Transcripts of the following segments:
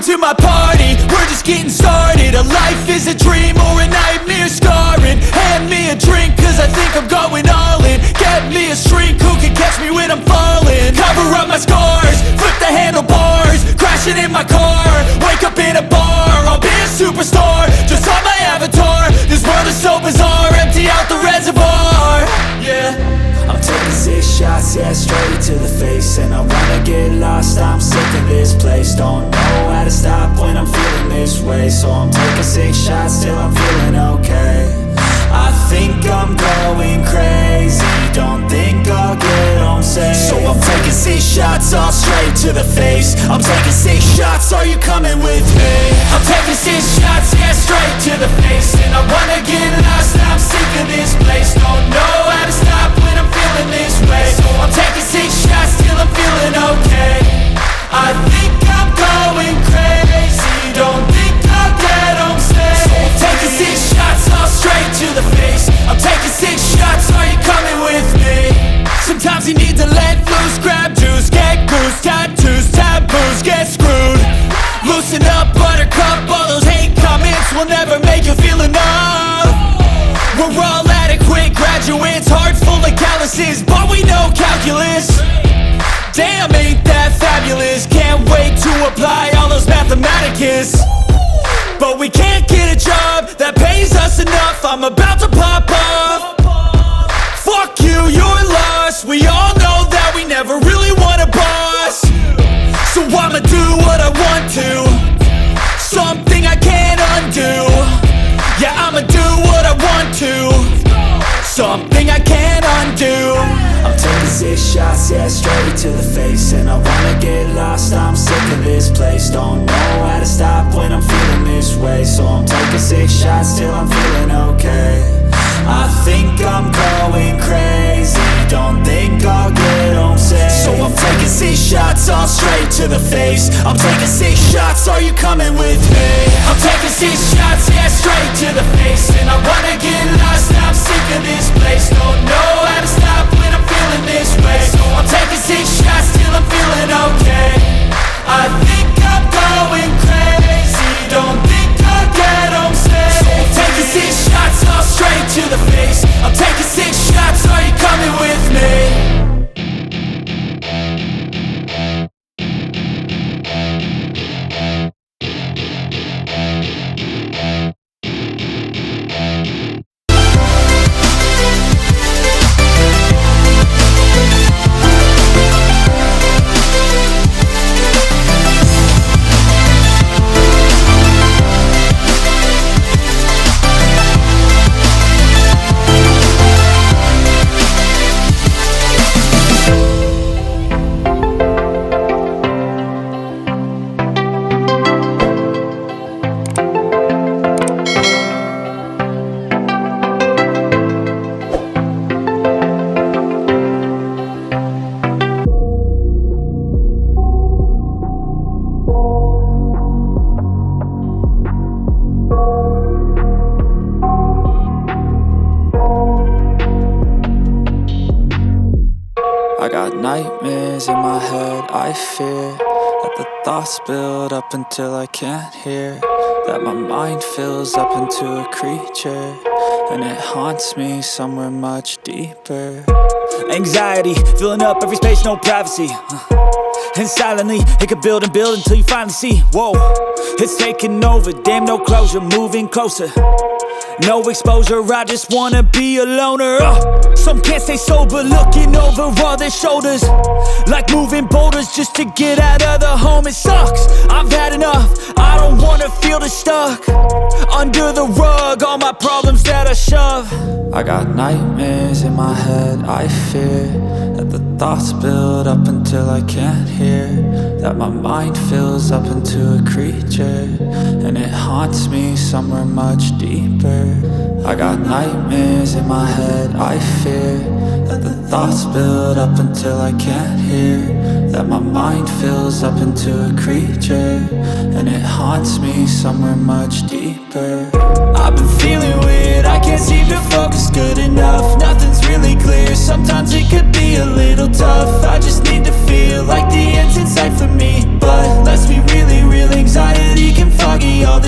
to my party, we're just getting started. A life is a dream or a nightmare scarring. Hand me a drink cause I think I'm going all in. Get me a shrink who can catch me when I'm falling. Cover up my scars, flip the handlebars, crashing in my car, wake up in a bar. I'll be a superstar, just on my avatar. This world is so bizarre, empty out the reservoir. Yeah, I'm taking 6 shots, yeah, straight to the face. And I wanna get lost, I'm sick of this place. Don't know how to stop when I'm feeling this way. So I'm taking 6 shots till I'm feeling okay. I think I'm going crazy, don't think I'll get home safe. So I'm taking 6 shots, all straight to the face. I'm taking 6 shots, are you coming with me? I'm taking 6 shots, yeah, straight to the face. And I wanna get lost, I'm sick of this place. Don't know how to stop when I'm feeling this way. So I'm taking 6 shots till I'm feeling okay. I think I'm going crazy, don't think I'll get home safe. So I'm taking 6 shots, all straight to the face. I'm taking 6 shots, are you coming with me? Sometimes you need to let loose, grab juice, get goose, tattoos, taboos, get screwed. Loosen up, buttercup, all those hate comments will never make you feel enough. We're all adequate graduates, heart full of calluses, but we know calculus. Damn, ain't that fabulous? Can't wait to apply all those mathematicus. But we can't get a job that pays us enough. I'm about to pop off. Fuck you, you're lost. We all know that we never really want a boss. So I'ma do what I want to, something I can't undo. Yeah, I'ma do what I want to, something I can't undo. I'm taking 6 shots, yeah, straight to the face. And I wanna get lost, I'm sick of this place. Don't know how to stop when I'm feeling this way. So I'm taking 6 shots till I'm feeling okay. I think I'm going crazy, don't think I'll get home safe. So I'm taking 6 shots, all straight to the face. I'm taking 6 shots, are you coming with me? I'm taking 6 shots, yeah, straight to the face. And I wanna get lost, I'm sick of this place. Don't know how to stop when I'm feeling this way. So I'm taking 6 shots till I'm feeling okay. I think I'm going crazy, don't think I'll get home safe. So I'm taking 6 shots, all straight to the face. I'm taking 6 shots, are you coming with me? I got nightmares in my head, I fear that the thoughts build up until I can't hear, that my mind fills up into a creature, and it haunts me somewhere much deeper. Anxiety, filling up every space, no privacy. And silently, it could build and build until you finally see, whoa, it's taking over, damn, no closure, moving closer. No exposure, I just wanna be a loner. Some can't stay sober, looking over all their shoulders, like moving boulders just to get out of the home. It sucks, I've had enough, I don't wanna feel the stuck under the rug, all my problems that I shove. I got nightmares in my head, I fear that the thoughts build up until I can't hear, that my mind fills up into a creature, and it haunts me somewhere much deeper. I got nightmares in my head, I fear that the thoughts build up until I can't hear, that my mind fills up into a creature, and it haunts me somewhere much deeper. I've been feeling weird, I can't seem to focus good enough. Nothing's really clear, sometimes it could be a little tough. I just need to feel like the end's in sight for me, but let's be really real, anxiety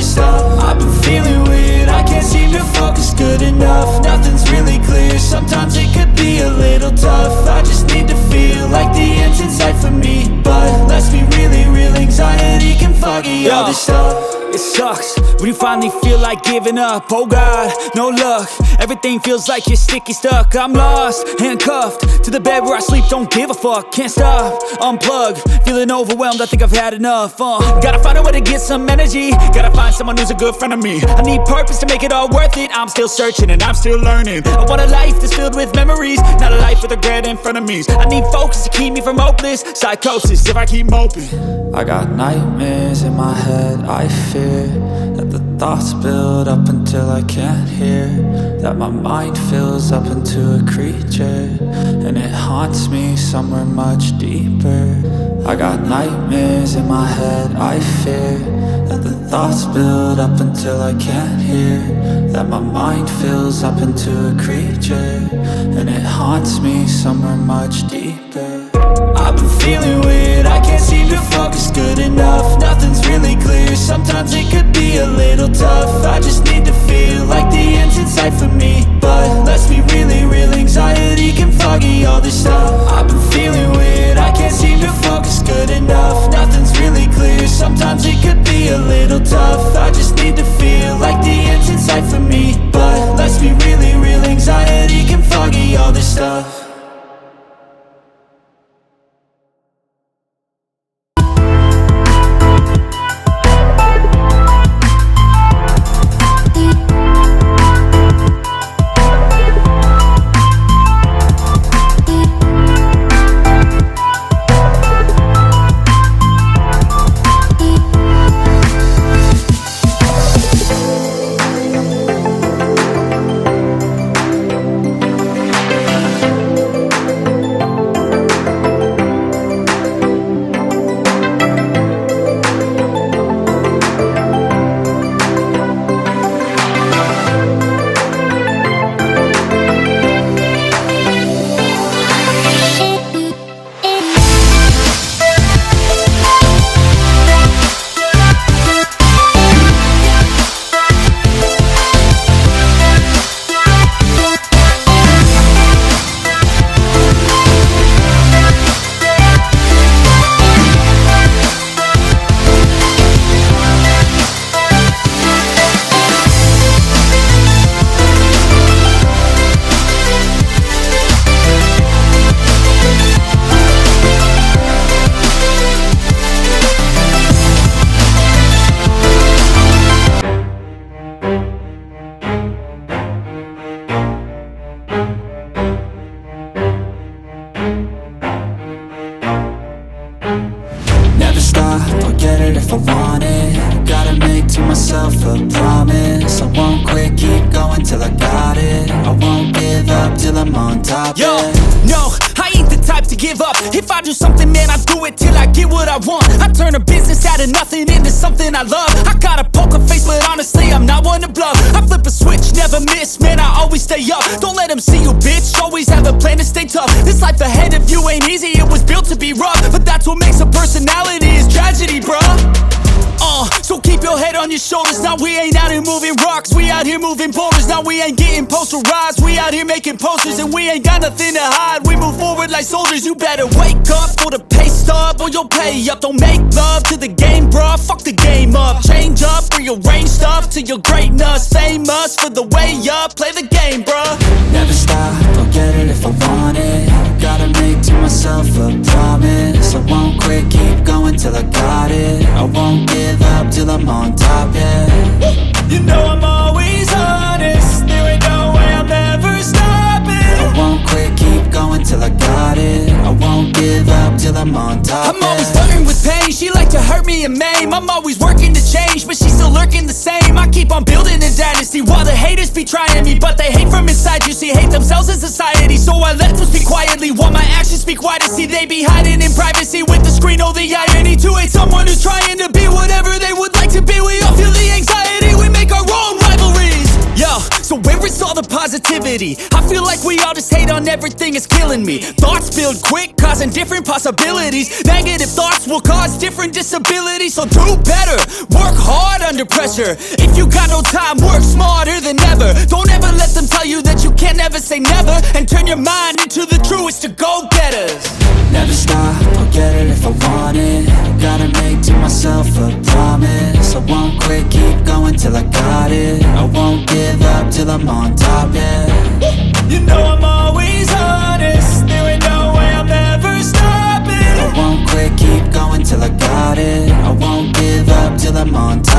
this stuff. I've been feeling weird, I can't seem to focus good enough. Nothing's really clear, sometimes it could be a little tough. I just need to feel like the end's in sight for me, but let's be really real, anxiety can foggy all this stuff. It sucks when you finally feel like giving up. Oh God, no luck. Everything feels like you're sticky stuck. I'm lost, handcuffed to the bed where I sleep. Don't give a fuck, can't stop. Unplug, feeling overwhelmed. I think I've had enough. Gotta find a way to get some energy. Gotta find someone who's a good friend of me. I need purpose to make it all worth it. I'm still searching and I'm still learning. I want a life that's filled with memories, not a life with regret in front of me. I need focus to keep me from hopeless psychosis if I keep moping. I got nightmares in my head, I fear that the thoughts build up until I can't hear, that my mind fills up into a creature, and it haunts me somewhere much deeper. I got nightmares in my head, I fear that the thoughts build up until I can't hear, that my mind fills up into a creature, and it haunts me somewhere much deeper. I've been feeling weird, I can't seem to focus good enough. Nothing's really clear, sometimes it could be a little tough. I just need to feel like the end's in sight for me, but let's be really real, anxiety can foggy all this stuff. I've been feeling weird, I can't seem to focus good enough. Nothing's really clear, sometimes it could be a little tough. I just need to feel like the end's in sight for me, but let's be really real, anxiety can foggy all this stuff. if I want it. Gotta make to myself a promise. I won't quit, keep going till I got it. I won't give up till I'm on top. Yo, no, I ain't the type to give up. If I do something, man, I do it till I get what I want. I turn a business out of nothing into something I love. I got a poker face, but honestly, I'm not one to bluff. I flip a switch, never miss, man, I always stay up. Don't let them see you, bitch, always have a plan to stay tough. This life ahead of you ain't easy, it was built to be rough. But that's what makes a personality, is tragedy, bruh. So keep your head on your shoulders. Now we ain't out here moving rocks, we out here moving boulders. Now we ain't getting posterized, we out here making posters. And we ain't got nothing to hide, we move forward like soldiers. You better wake up for the pay stub, or you'll pay up. Don't make love to the game, bruh, fuck the game up. Change up, rearrange stuff to your greatness. Famous for the way up, play the game, bruh. Never stop, I'll get it if I want it. Gotta make to myself a promise. I won't quit, keep going till I got it. I won't give up till I'm on top, yeah. You know I'm always honest, there ain't no way I'm ever stopping. I won't quit, keep going till I got it. I won't give up till I'm on top, I'm always flirting with pain, she like to hurt me and maim. I'm always working to change, but she's still lurking the same. I keep on building a dynasty while the haters be trying me. But they hate from inside, you see, hate themselves in society. So I let them speak quietly while my actions speak wider. See, they be hiding in privacy with the screen. Oh, the irony to hate someone who's trying to be whatever they would like to be. We all feel the anxiety, we make our own rivalries. Yo, So where is all the positivity? I feel like we all just hate on everything, it's killing me. Thoughts build quick, causing different possibilities. Negative thoughts will cause different disabilities. So do better, work hard under pressure. If you got no time, work smarter than ever. Don't ever let them tell you that you can't never say never. And turn your mind into the truest of go-getters. Never stop, I'll get it if I want it. Gotta make to myself a promise. I won't quit, keep going till I got it. I won't give up till I'm on top, yeah. You know I'm always honest, there ain't no way I'm ever stopping. I won't quit, keep going till I got it. I won't give up till I'm on top.